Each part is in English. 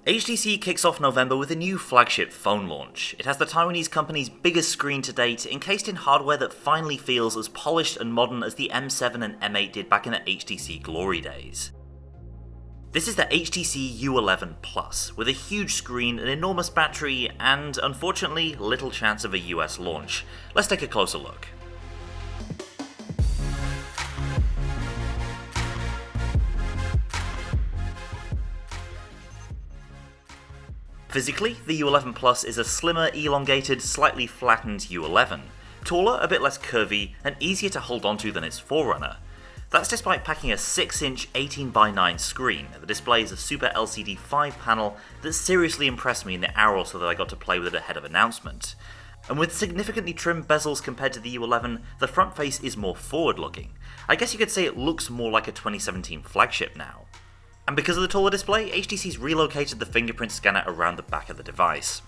HTC kicks off November with a new flagship phone launch. It has the Taiwanese company's biggest screen to date, encased in hardware that finally feels as polished and modern as the M7 and M8 did back in the HTC glory days. This is the HTC U11 Plus, with a huge screen, an enormous battery, and unfortunately, little chance of a US launch. Let's take a closer look. Physically, the U11 Plus is a slimmer, elongated, slightly flattened U11. Taller, a bit less curvy, and easier to hold onto than its forerunner. That's despite packing a 6-inch 18:9 screen that displays a Super LCD 5 panel that seriously impressed me in the hour or so that I got to play with it ahead of announcement. And with significantly trimmed bezels compared to the U11, the front face is more forward-looking. I guess you could say it looks more like a 2017 flagship now. And because of the taller display, HTC's relocated the fingerprint scanner around the back of the device.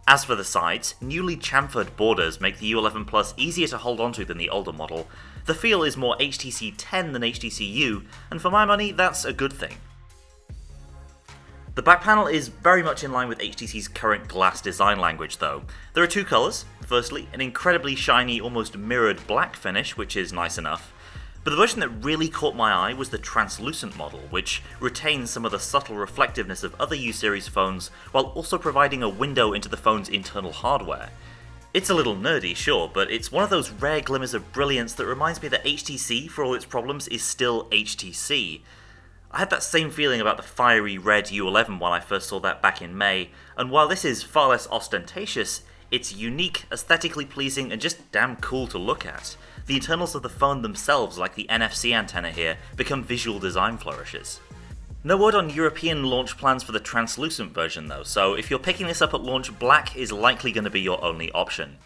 As for the sides, newly chamfered borders make the U11 Plus easier to hold onto than the older model. The feel is more HTC 10 than HTC U, and for my money, that's a good thing. The back panel is very much in line with HTC's current glass design language though. There are two colours. Firstly, an incredibly shiny, almost mirrored black finish, which is nice enough. But the version that really caught my eye was the translucent model, which retains some of the subtle reflectiveness of other U-series phones, while also providing a window into the phone's internal hardware. It's a little nerdy, sure, but it's one of those rare glimmers of brilliance that reminds me that HTC, for all its problems, is still HTC. I had that same feeling about the fiery red U11 when I first saw that back in May, and while this is far less ostentatious, it's unique, aesthetically pleasing, and just damn cool to look at. The internals of the phone themselves, like the NFC antenna here, become visual design flourishes. No word on European launch plans for the translucent version though, so if you're picking this up at launch, black is likely going to be your only option.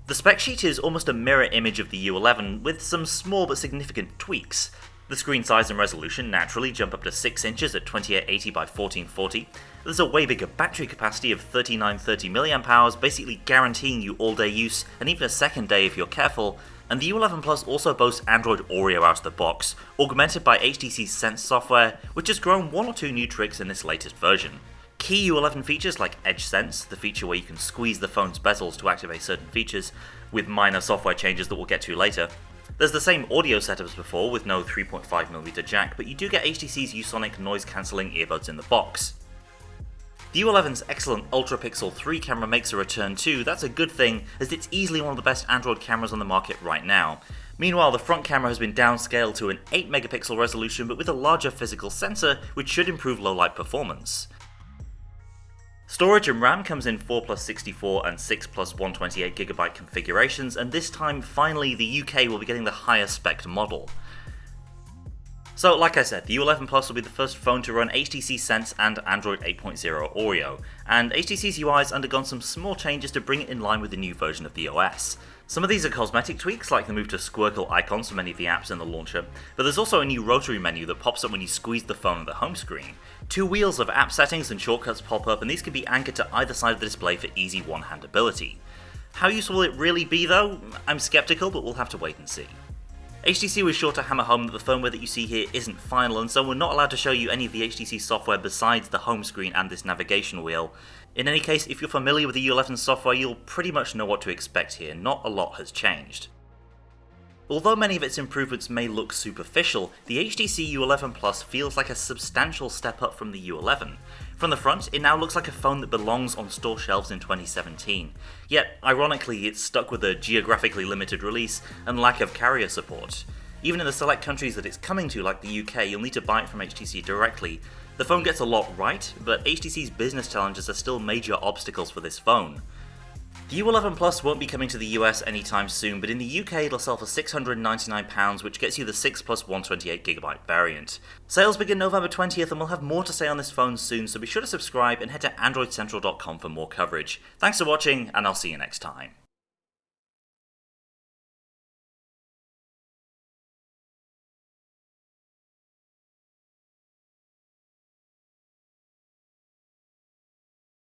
The spec sheet is almost a mirror image of the U11, with some small but significant tweaks. The screen size and resolution naturally jump up to 6 inches at 2880 by 1440. There's a way bigger battery capacity of 3930 mAh, basically guaranteeing you all-day use, and even a second day if you're careful. And the U11 Plus also boasts Android Oreo out of the box, augmented by HTC's Sense software, which has grown one or two new tricks in this latest version. Key U11 features like Edge Sense, the feature where you can squeeze the phone's bezels to activate certain features, with minor software changes that we'll get to later. There's the same audio setup as before, with no 3.5mm jack, but you do get HTC's ViewSonic noise-cancelling earbuds in the box. The U11's excellent Ultra-Pixel 3 camera makes a return too. That's a good thing, as it's easily one of the best Android cameras on the market right now. Meanwhile, the front camera has been downscaled to an 8MP resolution, but with a larger physical sensor, which should improve low-light performance. Storage and RAM comes in 4+64 and 6+128GB configurations, and this time, finally, the UK will be getting the higher spec model. So, like I said, the U11 Plus will be the first phone to run HTC Sense and Android 8.0 Oreo, and HTC's UI has undergone some small changes to bring it in line with the new version of the OS. Some of these are cosmetic tweaks, like the move to squircle icons for many of the apps in the launcher, but there's also a new rotary menu that pops up when you squeeze the phone at the home screen. Two wheels of app settings and shortcuts pop up, and these can be anchored to either side of the display for easy one-handability. How useful will it really be though? I'm skeptical, but we'll have to wait and see. HTC was sure to hammer home that the firmware that you see here isn't final, and so we're not allowed to show you any of the HTC software besides the home screen and this navigation wheel. In any case, if you're familiar with the U11 software, you'll pretty much know what to expect here. Not a lot has changed. Although many of its improvements may look superficial, the HTC U11 Plus feels like a substantial step up from the U11. From the front, it now looks like a phone that belongs on store shelves in 2017. Yet, ironically, it's stuck with a geographically limited release and lack of carrier support. Even in the select countries that it's coming to, like the UK, you'll need to buy it from HTC directly. The phone gets a lot right, but HTC's business challenges are still major obstacles for this phone. The U11 Plus won't be coming to the US anytime soon, but in the UK it'll sell for £699, which gets you the 6+128GB variant. Sales begin November 20th, and we'll have more to say on this phone soon, so be sure to subscribe and head to androidcentral.com for more coverage. Thanks for watching, and I'll see you next time.